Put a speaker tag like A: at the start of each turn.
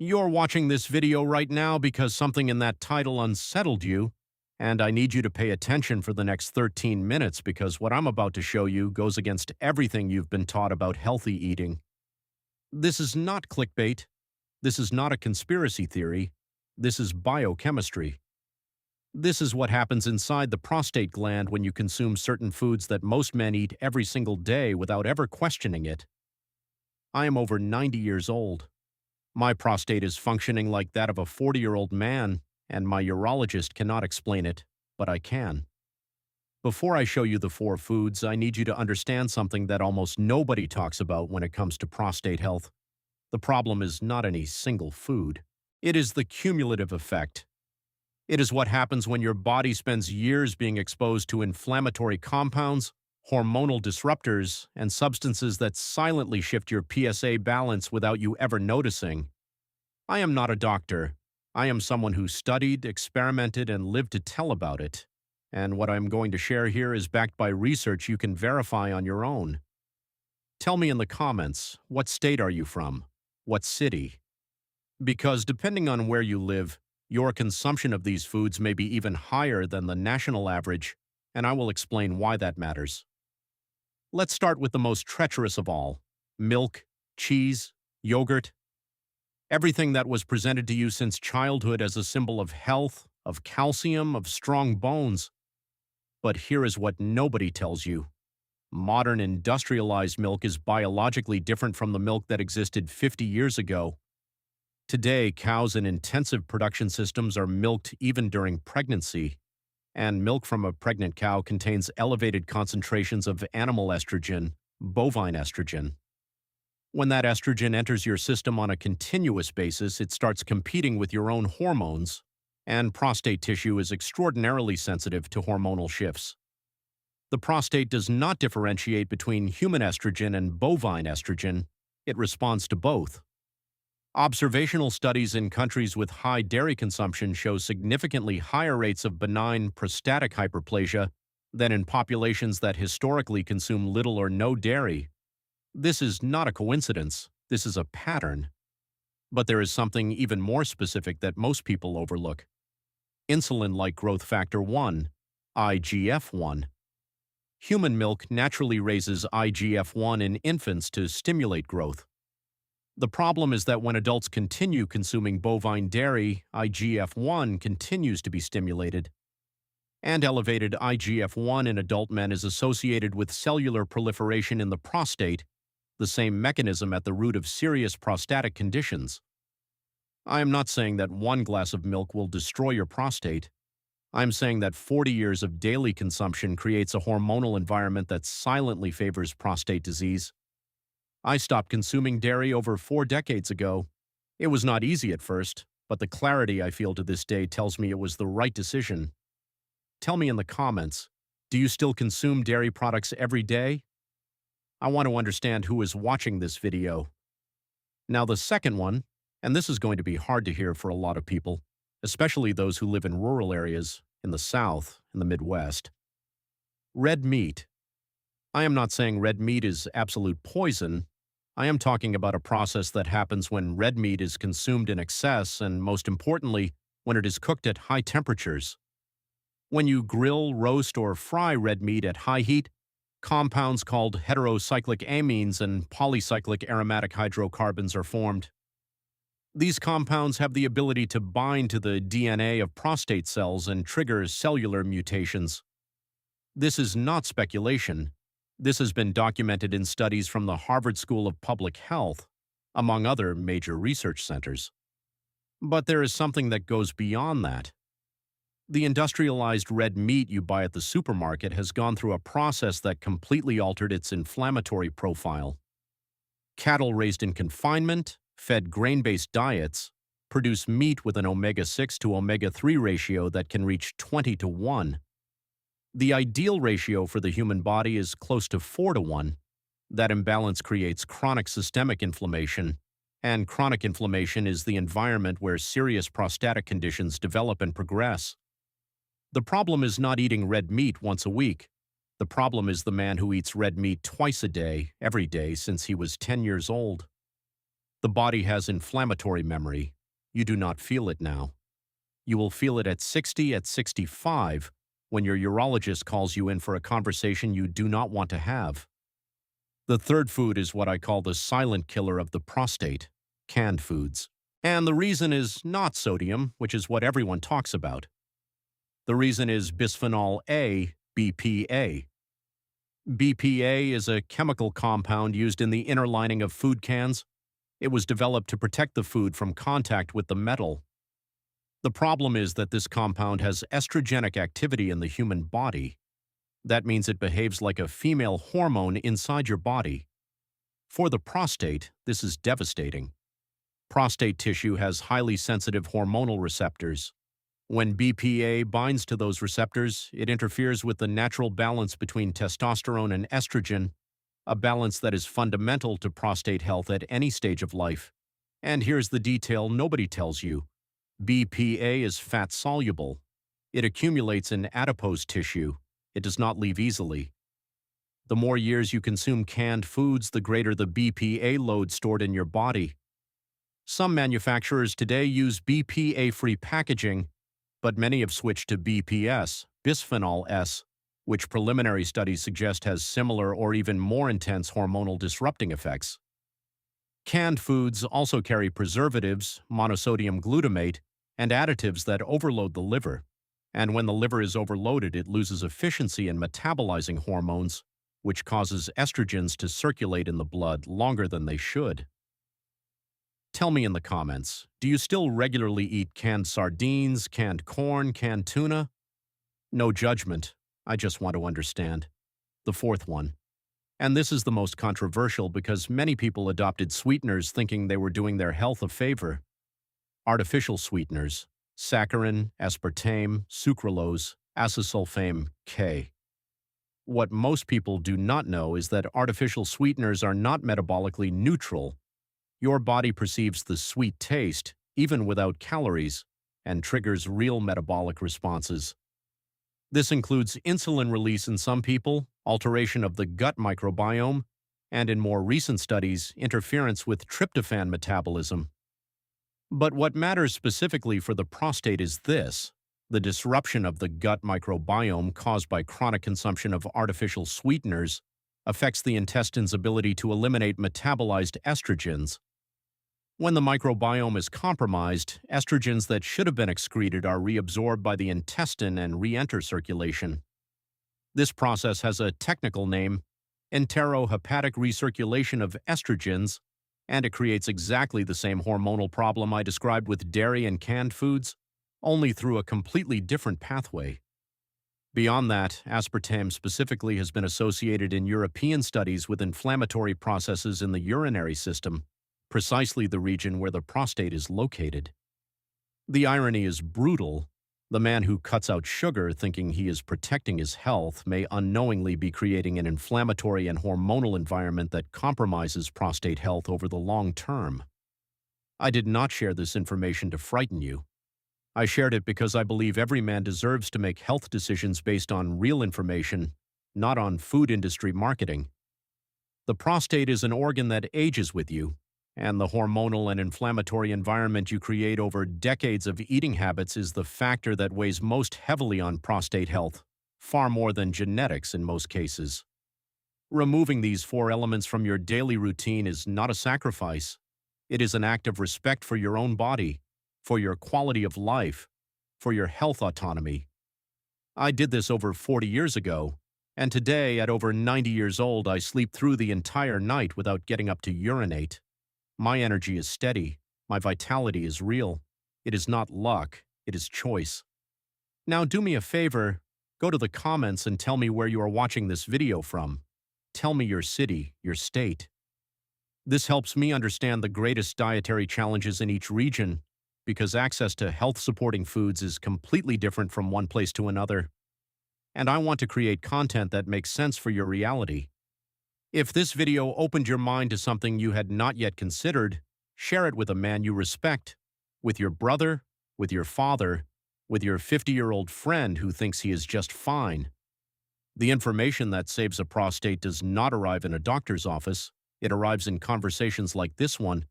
A: You're watching this video right now because something in that title unsettled you, and I need you to pay attention for the next 13 minutes because what I'm about to show you goes against everything you've been taught about healthy eating. This is not clickbait. This is not a conspiracy theory. This is biochemistry. This is what happens inside the prostate gland when you consume certain foods that most men eat every single day without ever questioning it. I am over 90 years old. My prostate is functioning like that of a 40-year-old man, and my urologist cannot explain it, but I can. Before I show you the 4 foods, I need you to understand something that almost nobody talks about when it comes to prostate health. The problem is not any single food. It is the cumulative effect. It is what happens when your body spends years being exposed to inflammatory compounds, hormonal disruptors, and substances that silently shift your PSA balance without you ever noticing. I am not a doctor. I am someone who studied, experimented, and lived to tell about it. And what I'm going to share here is backed by research you can verify on your own. Tell me in the comments, what state are you from? What city? Because depending on where you live, your consumption of these foods may be even higher than the national average, and I will explain why that matters. Let's start with the most treacherous of all: milk, cheese, yogurt. Everything that was presented to you since childhood as a symbol of health, of calcium, of strong bones. But here is what nobody tells you. Modern industrialized milk is biologically different from the milk that existed 50 years ago. Today, cows in intensive production systems are milked even during pregnancy, and milk from a pregnant cow contains elevated concentrations of animal estrogen, bovine estrogen. When that estrogen enters your system on a continuous basis, it starts competing with your own hormones, and prostate tissue is extraordinarily sensitive to hormonal shifts. The prostate does not differentiate between human estrogen and bovine estrogen. It responds to both. Observational studies in countries with high dairy consumption show significantly higher rates of benign prostatic hyperplasia than in populations that historically consume little or no dairy. This is not a coincidence. This is a pattern. But there is something even more specific that most people overlook: insulin-like growth factor 1, IGF-1. Human milk naturally raises IGF-1 in infants to stimulate growth. The problem is that when adults continue consuming bovine dairy, IGF-1 continues to be stimulated. And elevated IGF-1 in adult men is associated with cellular proliferation in the prostate, the same mechanism at the root of serious prostatic conditions. I am not saying that one glass of milk will destroy your prostate. I'm saying that 40 years of daily consumption creates a hormonal environment that silently favors prostate disease. I stopped consuming dairy over 4 decades ago. It was not easy at first, but the clarity I feel to this day tells me it was the right decision. Tell me in the comments, do you still consume dairy products every day? I want to understand who is watching this video. Now the second one, and this is going to be hard to hear for a lot of people, especially those who live in rural areas, in the South, in the Midwest. Red meat. I am not saying red meat is absolute poison. I am talking about a process that happens when red meat is consumed in excess and, most importantly, when it is cooked at high temperatures. When you grill, roast, or fry red meat at high heat, compounds called heterocyclic amines and polycyclic aromatic hydrocarbons are formed. These compounds have the ability to bind to the DNA of prostate cells and trigger cellular mutations. This is not speculation. This has been documented in studies from the Harvard School of Public Health, among other major research centers. But there is something that goes beyond that. The industrialized red meat you buy at the supermarket has gone through a process that completely altered its inflammatory profile. Cattle raised in confinement, fed grain-based diets, produce meat with an omega-6 to omega-3 ratio that can reach 20-to-1. The ideal ratio for the human body is close to 4-to-1. That imbalance creates chronic systemic inflammation, and chronic inflammation is the environment where serious prostatic conditions develop and progress. The problem is not eating red meat once a week. The problem is the man who eats red meat twice a day, every day, since he was 10 years old. The body has inflammatory memory. You do not feel it now. You will feel it at 60, at 65, when your urologist calls you in for a conversation you do not want to have. The third food is what I call the silent killer of the prostate, canned foods. And the reason is not sodium, which is what everyone talks about. The reason is bisphenol A, BPA. BPA is a chemical compound used in the inner lining of food cans. It was developed to protect the food from contact with the metal. The problem is that this compound has estrogenic activity in the human body. That means it behaves like a female hormone inside your body. For the prostate, this is devastating. Prostate tissue has highly sensitive hormonal receptors. When BPA binds to those receptors, it interferes with the natural balance between testosterone and estrogen, a balance that is fundamental to prostate health at any stage of life. And here's the detail nobody tells you. BPA is fat-soluble. It accumulates in adipose tissue. It does not leave easily. The more years you consume canned foods, the greater the BPA load stored in your body. Some manufacturers today use BPA-free packaging, but many have switched to BPS, bisphenol S, which preliminary studies suggest has similar or even more intense hormonal disrupting effects. Canned foods also carry preservatives, monosodium glutamate, and additives that overload the liver. And when the liver is overloaded, it loses efficiency in metabolizing hormones, which causes estrogens to circulate in the blood longer than they should. Tell me in the comments, do you still regularly eat canned sardines, canned corn, canned tuna? No judgment, I just want to understand. The fourth one. And this is the most controversial because many people adopted sweeteners thinking they were doing their health a favor. Artificial sweeteners, saccharin, aspartame, sucralose, acesulfame, K. What most people do not know is that artificial sweeteners are not metabolically neutral. Your body perceives the sweet taste, even without calories, and triggers real metabolic responses. This includes insulin release in some people, alteration of the gut microbiome, and in more recent studies, interference with tryptophan metabolism. But what matters specifically for the prostate is this: the disruption of the gut microbiome caused by chronic consumption of artificial sweeteners affects the intestine's ability to eliminate metabolized estrogens. When the microbiome is compromised, estrogens that should have been excreted are reabsorbed by the intestine and re-enter circulation. This process has a technical name, enterohepatic recirculation of estrogens, and it creates exactly the same hormonal problem I described with dairy and canned foods, only through a completely different pathway. Beyond that, aspartame specifically has been associated in European studies with inflammatory processes in the urinary system, precisely the region where the prostate is located. The irony is brutal. The man who cuts out sugar thinking he is protecting his health may unknowingly be creating an inflammatory and hormonal environment that compromises prostate health over the long term. I did not share this information to frighten you. I shared it because I believe every man deserves to make health decisions based on real information, not on food industry marketing. The prostate is an organ that ages with you, and the hormonal and inflammatory environment you create over decades of eating habits is the factor that weighs most heavily on prostate health, far more than genetics in most cases. Removing these four elements from your daily routine is not a sacrifice. It is an act of respect for your own body, for your quality of life, for your health autonomy. I did this over 40 years ago, and today, at over 90 years old, I sleep through the entire night without getting up to urinate. My energy is steady. My vitality is real. It is not luck. It is choice. Now do me a favor. Go to the comments and tell me where you are watching this video from. Tell me your city, your state. This helps me understand the greatest dietary challenges in each region, because access to health-supporting foods is completely different from one place to another. And I want to create content that makes sense for your reality. If this video opened your mind to something you had not yet considered, share it with a man you respect, with your brother, with your father, with your 50-year-old friend who thinks he is just fine. The information that saves a prostate does not arrive in a doctor's office. It arrives in conversations like this one,